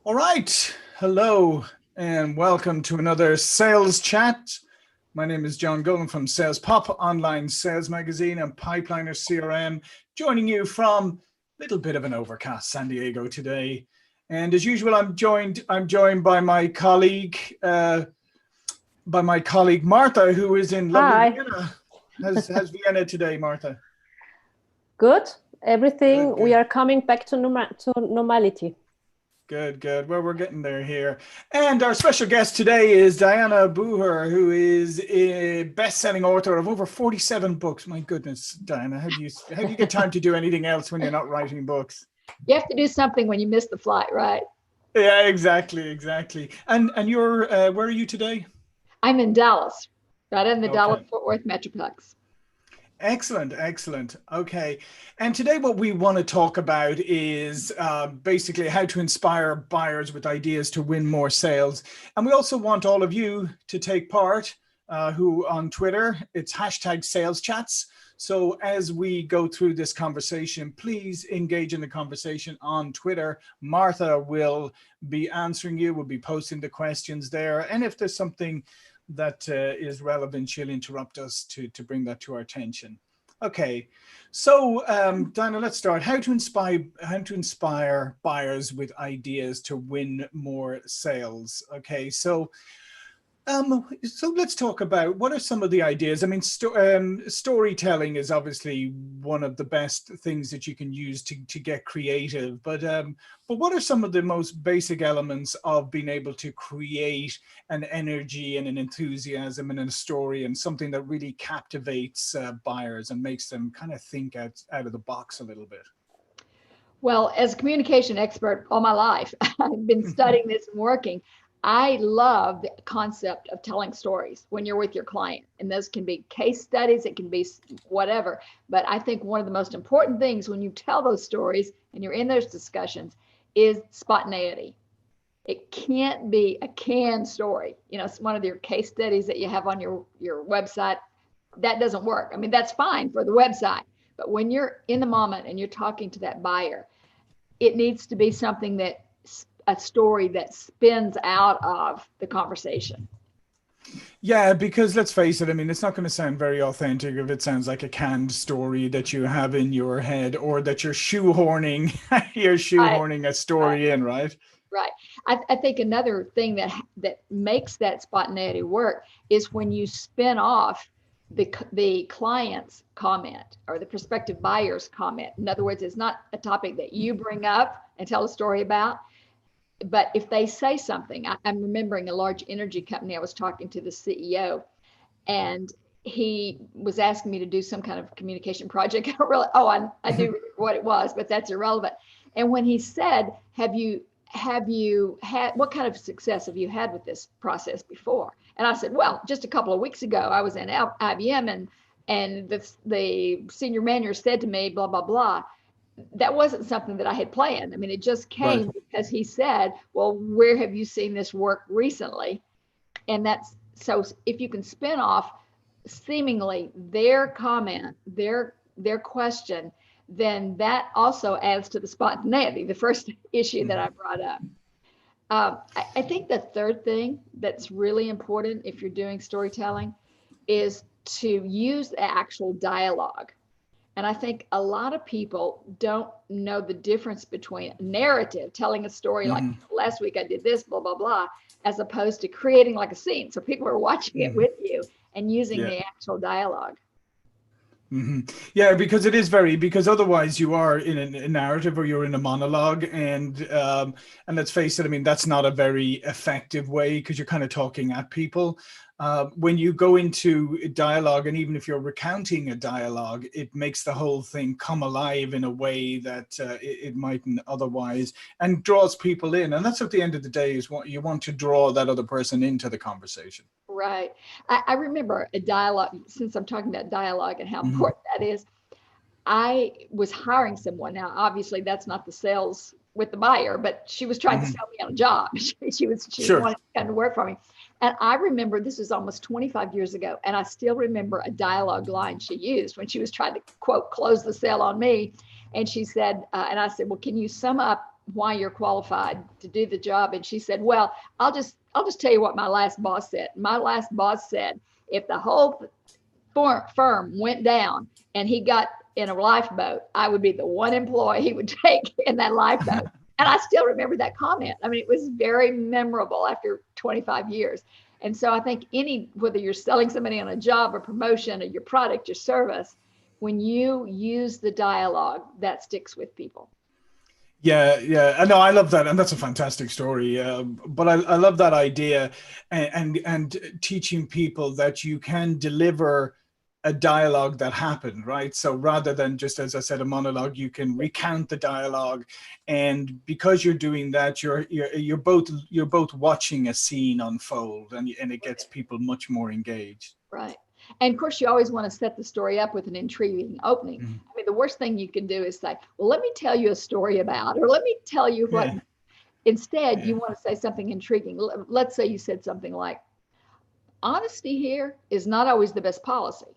All right. Hello and welcome to another sales chat. My name is John Golden from SalesPOP, online sales magazine and Pipeliner CRM, joining you from a little bit of an overcast San Diego today. And as usual, I'm joined by my colleague Martha, who is in lovely Hi. Vienna. How's Vienna today, Martha? Good. Everything. Good, We good. are coming back to normality. Good, good. Well, we're getting there here. And our special guest today is Dianna Booher, who is a best-selling author of over 47 books. My goodness, Dianna, how do you get time to do anything else when you're not writing books? You have to do something when you miss the flight, right? Yeah, exactly, exactly. And you're where are you today? I'm in Dallas, right in the Okay. Dallas-Fort Worth Metroplex. Excellent, excellent. Okay. And today, what we want to talk about is basically how to inspire buyers with ideas to win more sales. And we also want all of you to take part, who on Twitter, it's hashtag sales chats. So as we go through this conversation, please engage in the conversation on Twitter. Martha will be answering you, will be posting the questions there. And if there's something that is relevant, she'll interrupt us to bring that to our attention. Okay, so Dianna, let's start. How to inspire buyers with ideas to win more sales. Okay, so let's talk about what are some of the ideas. I mean, storytelling is obviously one of the best things that you can use to get creative. But what are some of the most basic elements of being able to create an energy and an enthusiasm and a story and something that really captivates buyers and makes them kind of think out of the box a little bit? Well, as a communication expert all my life, I've been studying this and working. I love the concept of telling stories when you're with your client. And those can be case studies, it can be whatever. But I think one of the most important things when you tell those stories and you're in those discussions is spontaneity. It can't be a canned story. You know, it's one of your case studies that you have on your website. That doesn't work. I mean, that's fine for the website. But when you're in the moment and you're talking to that buyer, it needs to be something that a story that spins out of the conversation. Yeah, because let's face it, I mean, it's not going to sound very authentic if it sounds like a canned story that you have in your head or that you're Right, shoehorning a right, story in, right? right. I think another thing that makes that spontaneity work is when you spin off the client's comment or the prospective buyer's comment. In other words, it's not a topic that you bring up and tell a story about, but if they say something, I'm remembering a large energy company. I was talking to the CEO, and he was asking me to do some kind of communication project. I do remember what it was, but that's irrelevant. And when he said, "Have you had what kind of success have you had with this process before?" And I said, "Well, just a couple of weeks ago, I was in IBM, and the senior manager said to me, blah blah blah." That wasn't something that I had planned. I mean, it just Right. came because he said, "Well, where have you seen this work recently?" And that's so if you can spin off seemingly their comment, their question, then that also adds to the spontaneity, the first issue that I Mhm. brought up. I think the third thing that's really important if you're doing storytelling is to use the actual dialogue. And I think a lot of people don't know the difference between narrative, telling a story like Mhm. last week I did this, blah, blah, blah, as opposed to creating like a scene. So people are watching it Mhm. with you and using Yeah. the actual dialogue. Hmm. Yeah, because it is because otherwise you are in a narrative or you're in a monologue, and let's face it, I mean that's not a very effective way because you're kind of talking at people. When you go into a dialogue, and even if you're recounting a dialogue, it makes the whole thing come alive in a way that it mightn't otherwise, and draws people in. And that's at the end of the day is what you want to draw that other person into the conversation. Right. I remember a dialogue, since I'm talking about dialogue and how Hmm. important that is. I was hiring someone. Now, obviously, that's not the sales with the buyer, but she was trying to Hmm. sell me on a job. She Sure. wanted to come to work for me. And I remember this was almost 25 years ago, and I still remember a dialogue line she used when she was trying to quote close the sale on me. And she said, and I said, "Well, can you sum up why you're qualified to do the job. And she said, well, I'll just tell you what my last boss said. My last boss said, if the whole firm went down and he got in a lifeboat, I would be the one employee he would take in that lifeboat. And I still remember that comment. I mean, it was very memorable after 25 years. And so I think whether you're selling somebody on a job or promotion or your product, your service, when you use the dialogue, that sticks with people. Yeah. I know, I love that. And that's a fantastic story. But I love that idea and teaching people that you can deliver a dialogue that happened, right? So rather than just, as I said, a monologue, you can recount the dialogue. And because you're doing that, you're both watching a scene unfold, and it gets people much more engaged. Right. And of course, you always want to set the story up with an intriguing opening. Mm-hmm. I mean, the worst thing you can do is say, well, let me tell you a story about, or let me tell you what. Yeah. Instead, you want to say something intriguing. Let's say you said something like, honesty here is not always the best policy.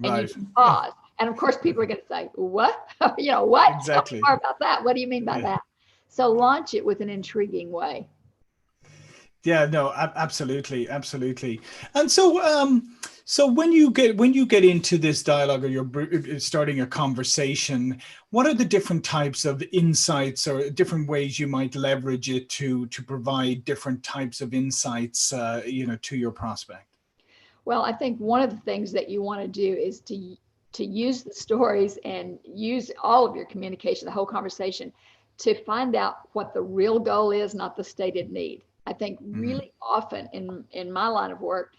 And right. You can pause. And of course, people are going to say, what? What? Exactly. Tell me more about that. What do you mean by that? So launch it with an intriguing way. Yeah, no, absolutely. And so when you get into this dialogue, or you're starting a conversation, what are the different types of insights or different ways you might leverage it to provide different types of insights, to your prospect? Well, I think one of the things that you want to do is to use the stories and use all of your communication, the whole conversation, to find out what the real goal is, not the stated need. I think really often in my line of work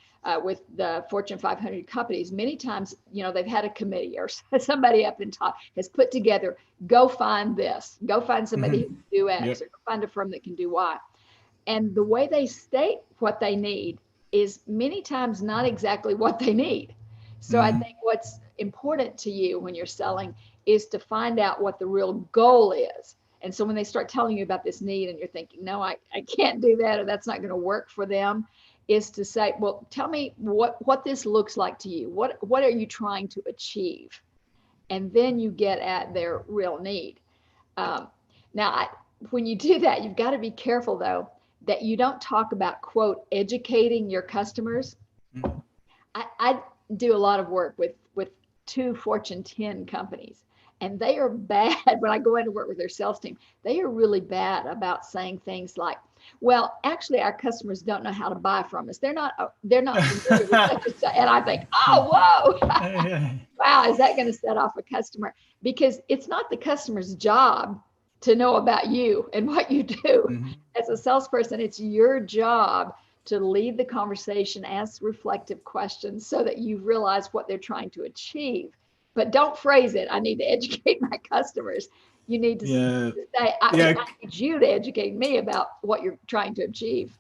with the Fortune 500 companies, many times, they've had a committee or somebody up in top has put together, go find this, go find somebody who can do X, or go find a firm that can do Y. And the way they state what they need is many times not exactly what they need. So I think what's important to you when you're selling is to find out what the real goal is. And so when they start telling you about this need and you're thinking, no, I can't do that, or that's not going to work for them, is to say, well, tell me what this looks like to you. What are you trying to achieve? And then you get at their real need. Now, when you do that, you've got to be careful, though, that you don't talk about, quote, educating your customers. I do a lot of work with 2 Fortune 10 companies, and they are bad. When I go in to work with their sales team, they are really bad about saying things like, well, actually, our customers don't know how to buy from us. They're not familiar with such and such. And I think, oh, whoa, wow, is that going to set off a customer? Because it's not the customer's job to know about you and what you do. As a salesperson, it's your job to lead the conversation, ask reflective questions so that you realize what they're trying to achieve. But don't phrase it, I need to educate my customers. You need to say, I need you to educate me about what you're trying to achieve.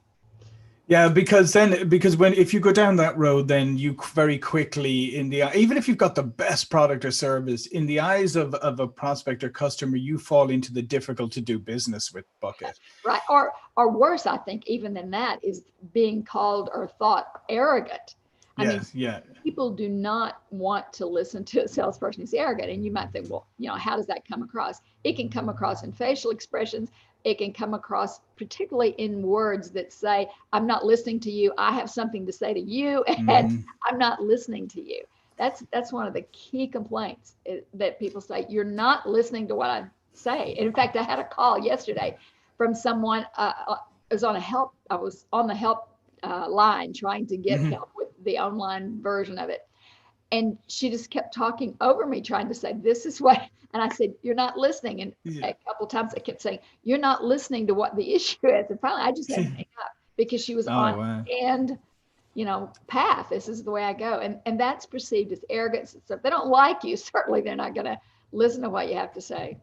Yeah, because if you go down that road, then you very quickly, even if you've got the best product or service, in the eyes of a prospect or customer, you fall into the difficult to do business with bucket. Right. Or worse, I think, even than that, is being called or thought arrogant. I mean, people do not want to listen to a salesperson who's arrogant. And you might think, well, how does that come across? It can come across in facial expressions. It can come across particularly in words that say, I'm not listening to you. I have something to say to you, and I'm not listening to you. That's one of the key complaints that people say, you're not listening to what I say. And in fact, I had a call yesterday from someone. I was on the help line trying to get help with the online version of it. And she just kept talking over me, trying to say, this is what, and I said, you're not listening. And a couple of times I kept saying, you're not listening to what the issue is. And finally I just had to hang up because she was path. This is the way I go. And that's perceived as arrogance and stuff. They don't like you. Certainly they're not going to listen to what you have to say.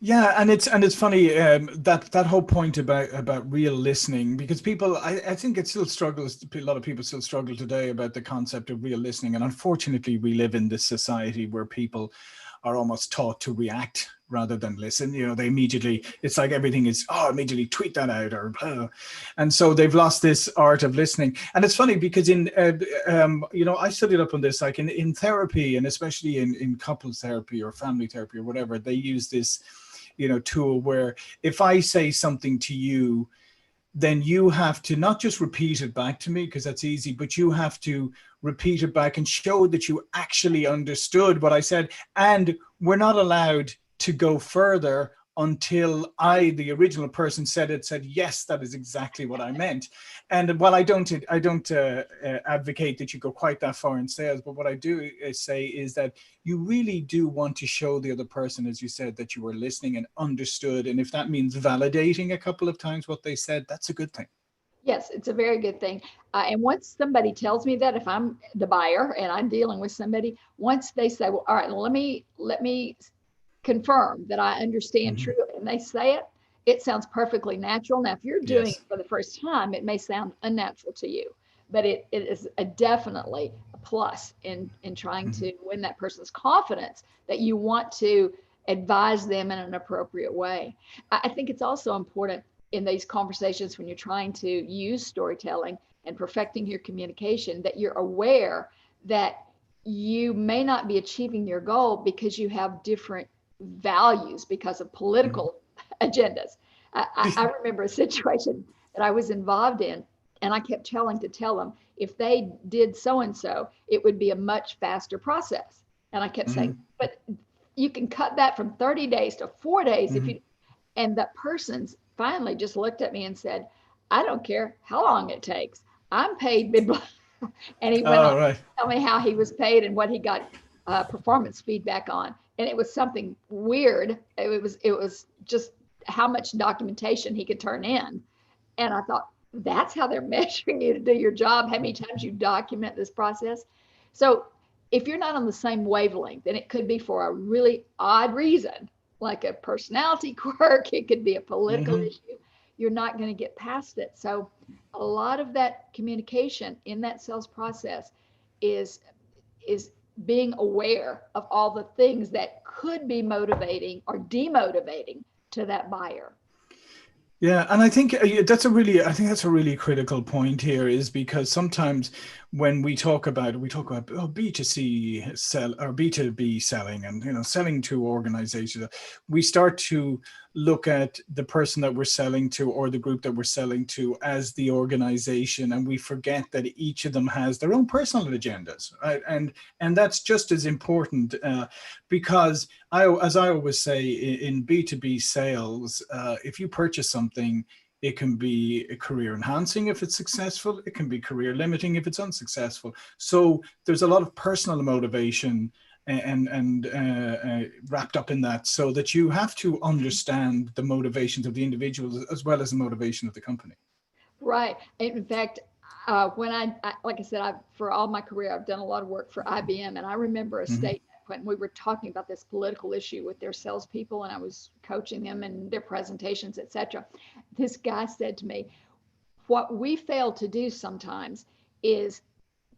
Yeah, and it's funny that whole point about real listening, because people, I think it still struggles. A lot of people still struggle today about the concept of real listening, and unfortunately, we live in this society where people are almost taught to react rather than listen. They immediately, it's like everything is, immediately tweet that out and so they've lost this art of listening. And it's funny because I studied up on this, like in therapy, and especially in couples therapy or family therapy or whatever, they use this tool where if I say something to you, then you have to not just repeat it back to me, because that's easy, but you have to repeat it back and show that you actually understood what I said. And we're not allowed to go further until the original person said, yes, that is exactly what I meant. And while I don't advocate that you go quite that far in sales, but what I do say is that you really do want to show the other person, as you said, that you were listening and understood. And if that means validating a couple of times what they said, that's a good thing. Yes, it's a very good thing. And once somebody tells me that, if I'm the buyer and I'm dealing with somebody, once they say, well, all right, let me confirm that I understand Mm-hmm. truly, and they say it, it sounds perfectly natural. Now, if you're doing Yes. it for the first time, it may sound unnatural to you, but it is definitely a plus in trying Mm-hmm. to win that person's confidence that you want to advise them in an appropriate way. I think it's also important in these conversations when you're trying to use storytelling and perfecting your communication that you're aware that you may not be achieving your goal because you have different values because of political agendas. I remember a situation that I was involved in, and I kept tell them if they did so-and-so, it would be a much faster process. And I kept saying, but you can cut that from 30 days to 4 days if you, and that person's finally just looked at me and said, I don't care how long it takes. I'm paid big. And he went on to tell me how he was paid and what he got performance feedback on. And it was something weird. It was just how much documentation he could turn in. And I thought, that's how they're measuring you to do your job, how many times you document this process. So if you're not on the same wavelength, then it could be for a really odd reason, like a personality quirk, it could be a political issue. You're not going to get past it. So a lot of that communication in that sales process is being aware of all the things that could be motivating or demotivating to that buyer. Yeah, and I think that's a really critical point here, is because sometimes when we talk about B2C sell or B2B selling and selling to organizations, we start to look at the person that we're selling to or the group that we're selling to as the organization, and we forget that each of them has their own personal agendas, right? And that's just as important because as I always say in B2B sales, if you purchase something, it can be career enhancing if it's successful. It can be career limiting if it's unsuccessful. So there's a lot of personal motivation and wrapped up in that, so that you have to understand the motivations of the individuals as well as the motivation of the company. Right. In fact, when I like I said, for all my career, I've done a lot of work for IBM, and I remember a statement when we were talking about this political issue with their salespeople, and I was coaching them in their presentations, etc. This guy said to me, "What we fail to do sometimes is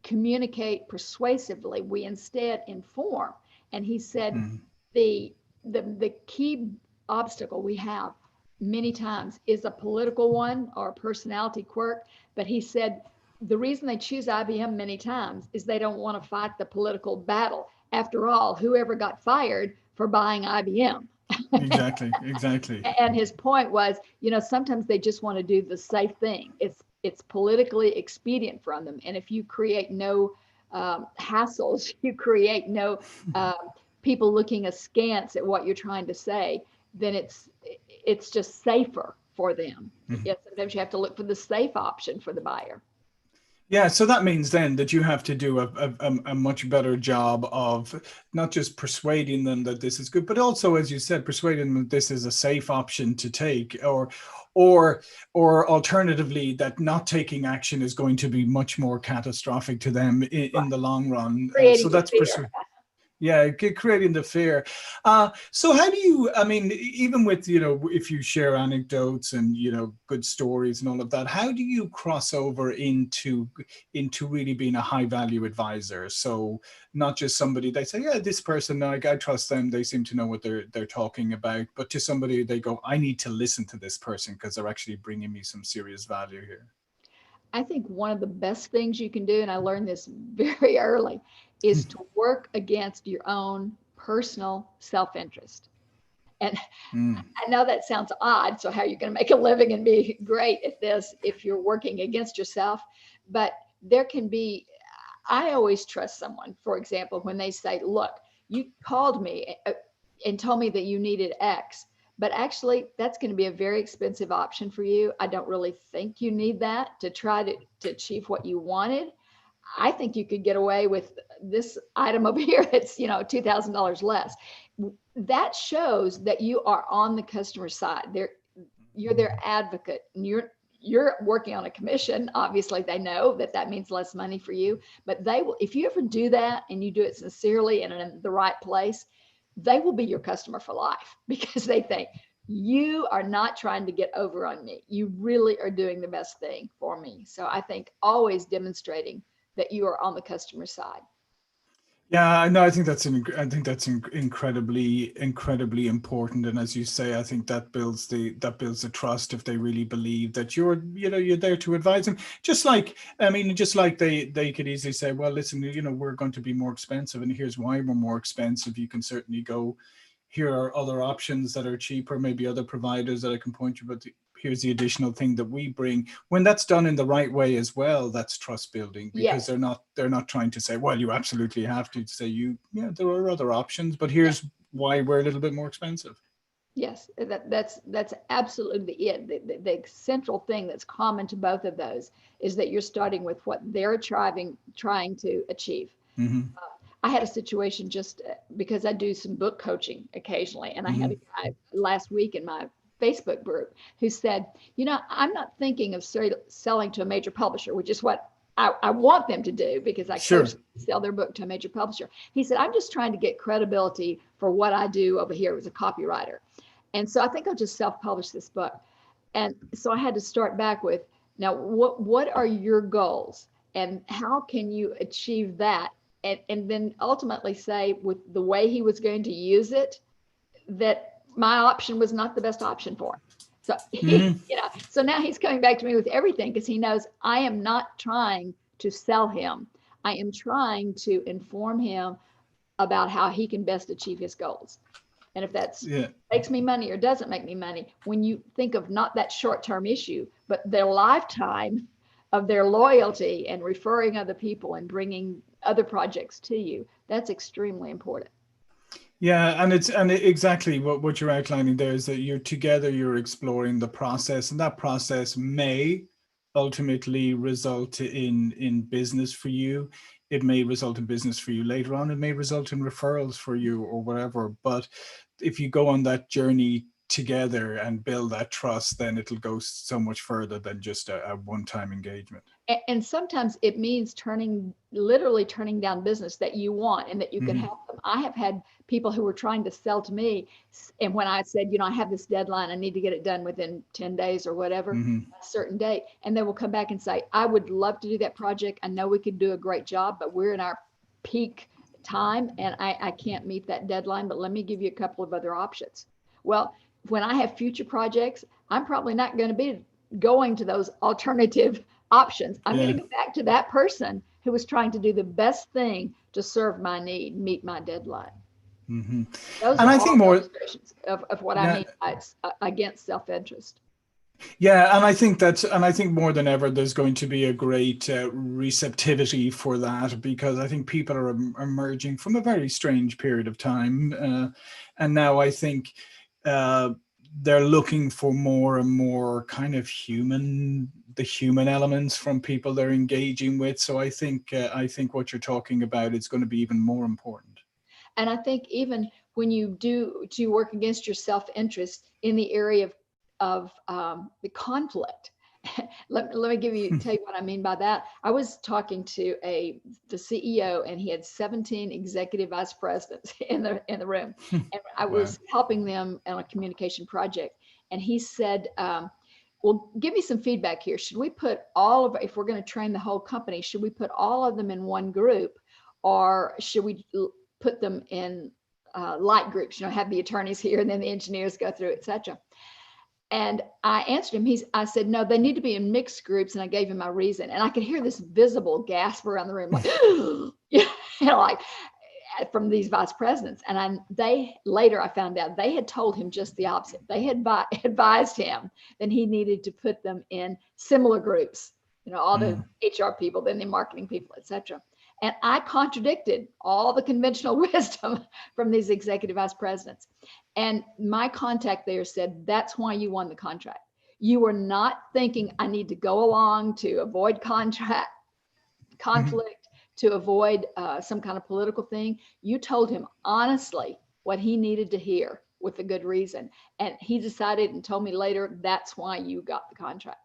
communicate persuasively. We instead inform." And he said, the key obstacle we have many times is a political one or a personality quirk. But he said the reason they choose IBM many times is they don't want to fight the political battle. After all, whoever got fired for buying IBM? Exactly. And his point was, sometimes they just want to do the safe thing. It's politically expedient from them. And if you create no hassles, you create no people looking askance at what you're trying to say, then it's just safer for them. Yes, sometimes you have to look for the safe option for the buyer. Yeah, so that means then that you have to do a much better job of not just persuading them that this is good, but also, as you said, persuading them that this is a safe option to take, or alternatively, that not taking action is going to be much more catastrophic to them in the long run. So that's fear. Yeah, creating the fear. So how do you, even with, if you share anecdotes and, good stories and all of that, how do you cross over into really being a high value advisor? So not just somebody they say, yeah, this person, I trust them, they seem to know what they're talking about, but to somebody they go, I need to listen to this person because they're actually bringing me some serious value here. I think one of the best things you can do, and I learned this very early, is to work against your own personal self-interest. And Mm. I know that sounds odd. So how are you going to make a living and be great at this if you're working against yourself? But there can be, I always trust someone, for example, when they say, look, you called me and told me that you needed X, but actually that's going to be a very expensive option for you. I don't really think you need that to try to achieve what you wanted. I think you could get away with this item over here that's, $2,000 less. That shows that you are on the customer side. You're their advocate, and you're working on a commission. Obviously, they know that means less money for you, but they will, if you ever do that and you do it sincerely and in the right place, they will be your customer for life, because they think you are not trying to get over on me. You really are doing the best thing for me. So I think always demonstrating that you are on the customer side. Yeah, no, I think that's incredibly important. And as you say, I think that builds the trust if they really believe that you're there to advise them. Just like they could easily say, well, listen, we're going to be more expensive, and here's why we're more expensive. You can certainly go, here are other options that are cheaper, maybe other providers that I can point you, but here's the additional thing that we bring. When that's done in the right way as well, that's trust building, because Yes. they're not trying to say, well, you absolutely have to say, there are other options, but here's why we're a little bit more expensive. Yes, that's absolutely it. The central thing that's common to both of those is that you're starting with what they're trying to achieve. Mm-hmm. I had a situation just because I do some book coaching occasionally, and I had a guy last week in my Facebook group who said, I'm not thinking of selling to a major publisher, which is what I want them to do, because I coach them to sell their book to a major publisher. He said, I'm just trying to get credibility for what I do over here as a copywriter. And so I think I'll just self-publish this book. And so I had to start back with, now, what are your goals, and how can you achieve that? And then ultimately say, with the way he was going to use it, that my option was not the best option for him. So, so now he's coming back to me with everything, because he knows I am not trying to sell him. I am trying to inform him about how he can best achieve his goals. And if that's makes me money or doesn't make me money, when you think of not that short-term issue, but their lifetime of their loyalty and referring other people and bringing other projects to you, that's extremely important. Yeah, and exactly what you're outlining there is that you're exploring the process, and that process may ultimately result in business for you. It may result in business for you later on. It may result in referrals for you or whatever. But if you go on that journey together and build that trust, then it'll go so much further than just a one-time engagement. And sometimes it means literally turning down business that you want and that you can help them. I have had people who were trying to sell to me, and when I said, I have this deadline, I need to get it done within 10 days or whatever, a certain date, and they will come back and say, I would love to do that project. I know we could do a great job, but we're in our peak time and I can't meet that deadline, but let me give you a couple of other options. Well, when I have future projects, I'm probably not going to be going to those alternative options. I'm going to go back to that person who was trying to do the best thing to serve my need, meet my deadline. Those and are I think more illustrations of what I mean by against self-interest. Yeah, and I think more than ever, there's going to be a great receptivity for that, because I think people are emerging from a very strange period of time, and now I think they're looking for more and more kind of the human elements from people they're engaging with. So I think what you're talking about is going to be even more important. And I think even when you do work against your self-interest in the area of the conflict, let me tell you what I mean by that. I was talking to the CEO, and he had 17 executive vice presidents in the room, and I was helping them on a communication project. And he said, well, give me some feedback here. Should we put if we're going to train the whole company, should we put all of them in one group, or should we put them in light groups, have the attorneys here and then the engineers go through, etc. And I answered him. I said, no, they need to be in mixed groups. And I gave him my reason. And I could hear this visible gasp around the room, like, from these vice presidents. And later I found out they had told him just the opposite. They had advised him that he needed to put them in similar groups, all the HR people, then the marketing people, etc. And I contradicted all the conventional wisdom from these executive vice presidents. And my contact there said, that's why you won the contract. You were not thinking, I need to go along to avoid conflict, to avoid some kind of political thing. You told him honestly what he needed to hear with a good reason. And he decided and told me later, that's why you got the contract.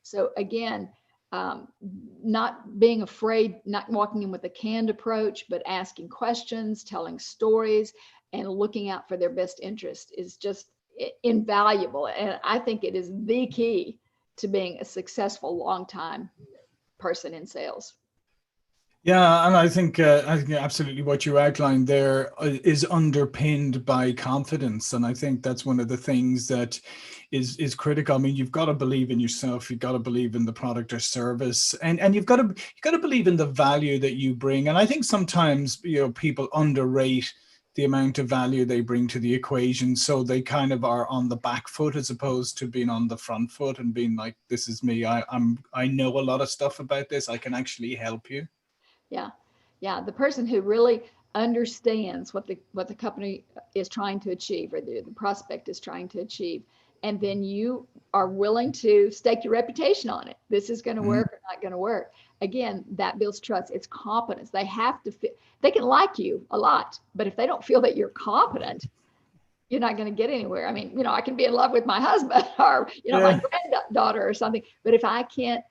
So again, not being afraid, not walking in with a canned approach, but asking questions, telling stories, and looking out for their best interest is just invaluable. And I think it is the key to being a successful, long-time person in sales. Yeah, and I think absolutely what you outlined there is underpinned by confidence, and I think that's one of the things that is critical. I mean, you've got to believe in yourself, you've got to believe in the product or service, and you've got to believe in the value that you bring. And I think sometimes people underrate the amount of value they bring to the equation, so they kind of are on the back foot as opposed to being on the front foot and being like, "This is me. I know a lot of stuff about this. I can actually help you." Yeah. The person who really understands what the company is trying to achieve, or the prospect is trying to achieve, and then you are willing to stake your reputation on it. This is going to work or not going to work. Again, that builds trust. It's competence. They have to fit. They can like you a lot, but if they don't feel that you're competent, you're not going to get anywhere. I mean, I can be in love with my husband or my granddaughter or something, but if I can't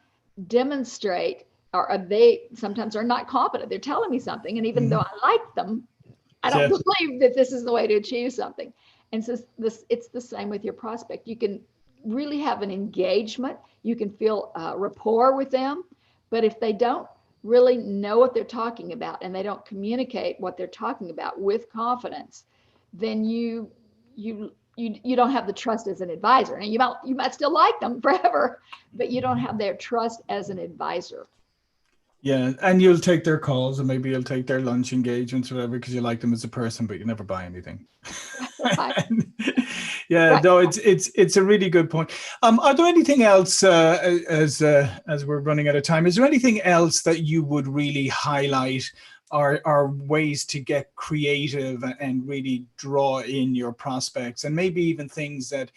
demonstrate, or they sometimes are not competent. They're telling me something, and even though I like them, I don't believe that this is the way to achieve something. And so it's the same with your prospect. You can really have an engagement. You can feel rapport with them, but if they don't really know what they're talking about and they don't communicate what they're talking about with confidence, then you don't have the trust as an advisor. And you might still like them forever, but you don't have their trust as an advisor. Yeah, and you'll take their calls, and maybe you'll take their lunch engagements or whatever because you like them as a person, but you never buy anything. Right. Yeah, right. No, it's a really good point. Are there anything else as we're running out of time? Is there anything else that you would really highlight? Are ways to get creative and really draw in your prospects, and maybe even things that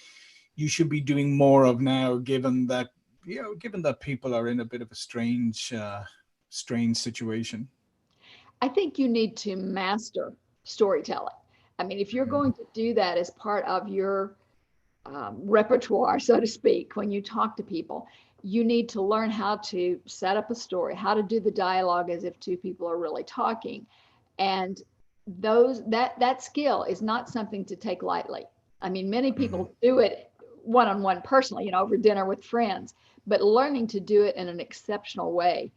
you should be doing more of now, given that people are in a bit of a strange situation? I think you need to master storytelling. I mean, if you're going to do that as part of your repertoire, so to speak, when you talk to people, you need to learn how to set up a story, how to do the dialogue as if two people are really talking. And that skill is not something to take lightly. I mean, many people do it one-on-one personally, over dinner with friends, but learning to do it in an exceptional way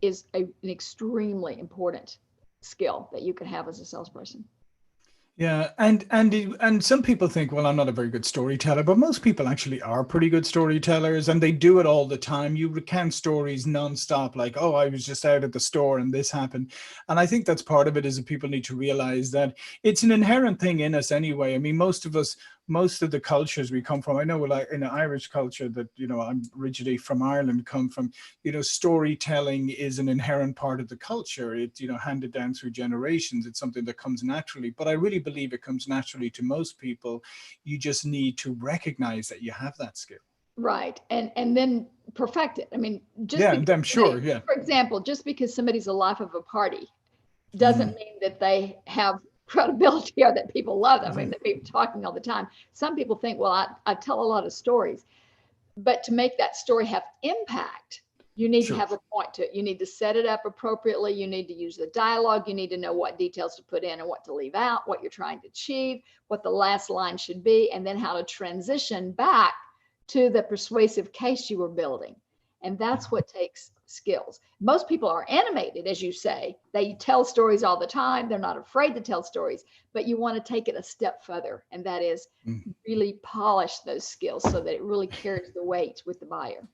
is an extremely important skill that you can have as a salesperson. Yeah, and some people think, well, I'm not a very good storyteller, but most people actually are pretty good storytellers, and they do it all the time. You recount stories nonstop, like, oh, I was just out at the store and this happened. And I think that's part of it, is that people need to realize that it's an inherent thing in us anyway. I mean, most of the cultures we come from, I know like in the Irish culture that, I'm originally from Ireland, come from, storytelling is an inherent part of the culture. It's, handed down through generations. It's something that comes naturally, but I really believe it comes naturally to most people. You just need to recognize that you have that skill. Right. And then perfect it. I mean, I'm sure. Yeah. For example, just because somebody's the life of a party doesn't mean that they have credibility or that people love them. I mean, they're talking all the time. Some people think, well, I tell a lot of stories, but to make that story have impact, you need to have a point to it. You need to set it up appropriately. You need to use the dialogue. You need to know what details to put in and what to leave out, what you're trying to achieve, what the last line should be, and then how to transition back to the persuasive case you were building. And that's what takes skills. Most people are animated, as you say. They tell stories all the time. They're not afraid to tell stories, but you want to take it a step further, and that is really polish those skills so that it really carries the weight with the buyer.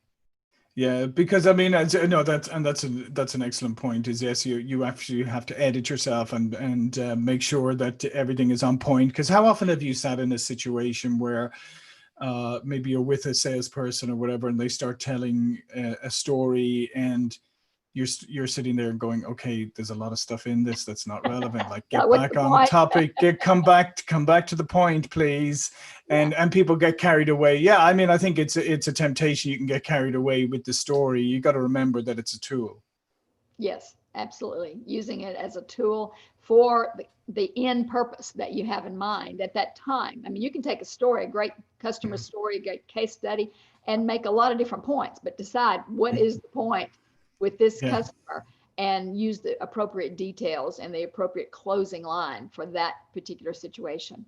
Yeah, because I mean, no, that's an excellent point. Is yes, you actually have to edit yourself and make sure that everything is on point. Because how often have you sat in a situation where maybe you're with a salesperson or whatever, and they start telling a story, and you're sitting there going, okay, there's a lot of stuff in this that's not relevant. Like, get What's back the on point? topic, come back to the point, please. And people get carried away. Yeah, I mean, I think it's a temptation. You can get carried away with the story. You got to remember that it's a tool. Yes, absolutely. Using it as a tool for the end purpose that you have in mind at that time. I mean, you can take a story, a great customer story, a great case study, and make a lot of different points, but decide what is the point with this customer, and use the appropriate details and the appropriate closing line for that particular situation.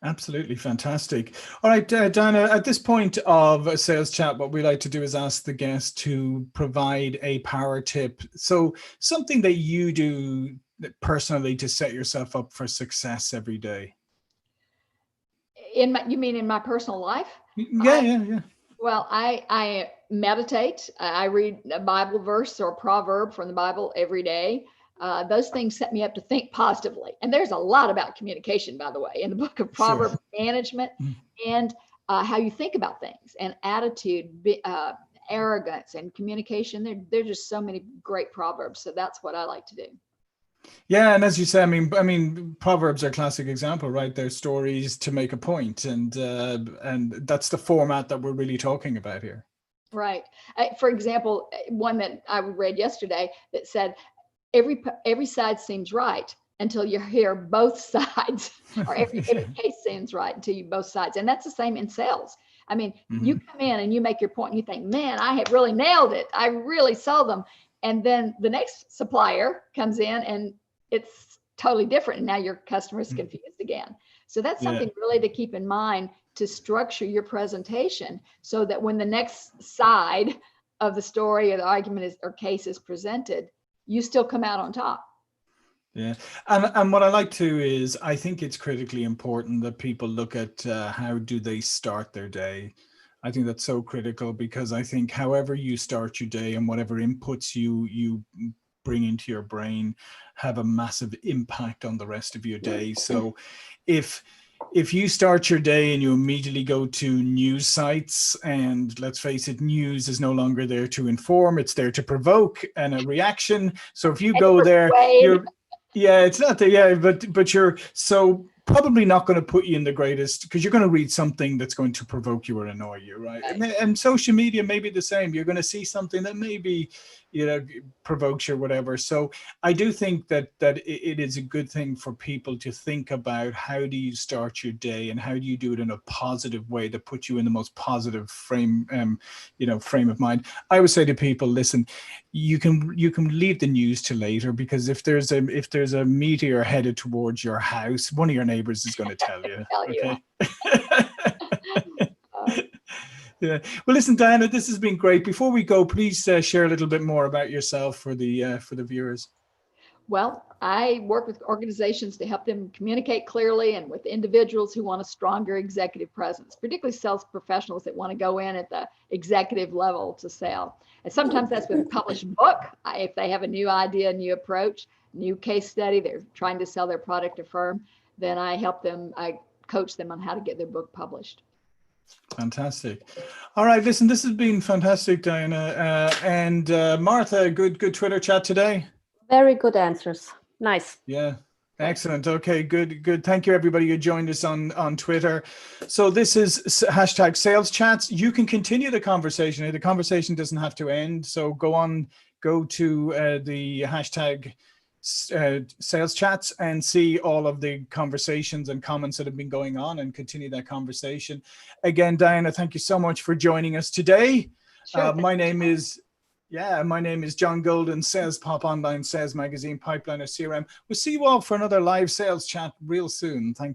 Absolutely fantastic. All right, Dianna, at this point of a sales chat, what we like to do is ask the guest to provide a power tip. So something that you do personally to set yourself up for success every day. You mean in my personal life? Yeah. Well, I meditate. I read a Bible verse or a proverb from the Bible every day. Those things set me up to think positively. And there's a lot about communication, by the way, in the book of Proverbs management, and how you think about things, and attitude, arrogance, and communication. There's just so many great proverbs. So that's what I like to do. Yeah, and as you say, I mean, proverbs are a classic example, right? They're stories to make a point, and that's the format that we're really talking about here. Right. For example, one that I read yesterday that said, every side seems right until you hear both sides, or every case seems right until you both sides. And that's the same in sales. I mean, you come in and you make your point and you think, man, I have really nailed it. I really sold them. And then the next supplier comes in and it's totally different. And now your customer is confused again. So that's something really to keep in mind, to structure your presentation so that when the next side of the story or the argument or case is presented, you still come out on top. Yeah. And what I like to is, I think it's critically important that people look at how do they start their day. I think that's so critical, because I think however you start your day and whatever inputs you bring into your brain have a massive impact on the rest of your day. So if you start your day and you immediately go to news sites, and let's face it, news is no longer there to inform, it's there to provoke and a reaction. So if you go there, it's not there, but you're so probably not going to put you in the greatest, because you're going to read something that's going to provoke you or annoy you, right? And social media may be the same. You're going to see something that maybe, provokes you or whatever. So I do think that it is a good thing for people to think about, how do you start your day and how do you do it in a positive way that puts you in the most positive frame of mind. I would say to people, listen, you can leave the news to later, because if there's a meteor headed towards your house, one of your neighbors is going to tell you. Okay. Yeah. Well, listen, Dianna, this has been great. Before we go, please share a little bit more about yourself for the viewers. Well, I work with organizations to help them communicate clearly, and with individuals who want a stronger executive presence, particularly sales professionals that want to go in at the executive level to sell. And sometimes that's with a published book. If they have a new idea, new approach, new case study, they're trying to sell their product or firm, then I help them, I coach them on how to get their book published. Fantastic. All right, listen, this has been fantastic, Dianna. And Martha, good Twitter chat today. Very good answers. Nice. Yeah. Excellent. Okay, good. Thank you, everybody who joined us on Twitter. So this is hashtag sales chats. You can continue the conversation. The conversation doesn't have to end. So go to the hashtag sales chats and see all of the conversations and comments that have been going on, and continue that conversation. Again, Dianna, thank you so much for joining us today. Sure, my name is John Golden, SalesPOP Online Sales Magazine, Pipeliner CRM. We'll see you all for another live sales chat real soon. Thank you.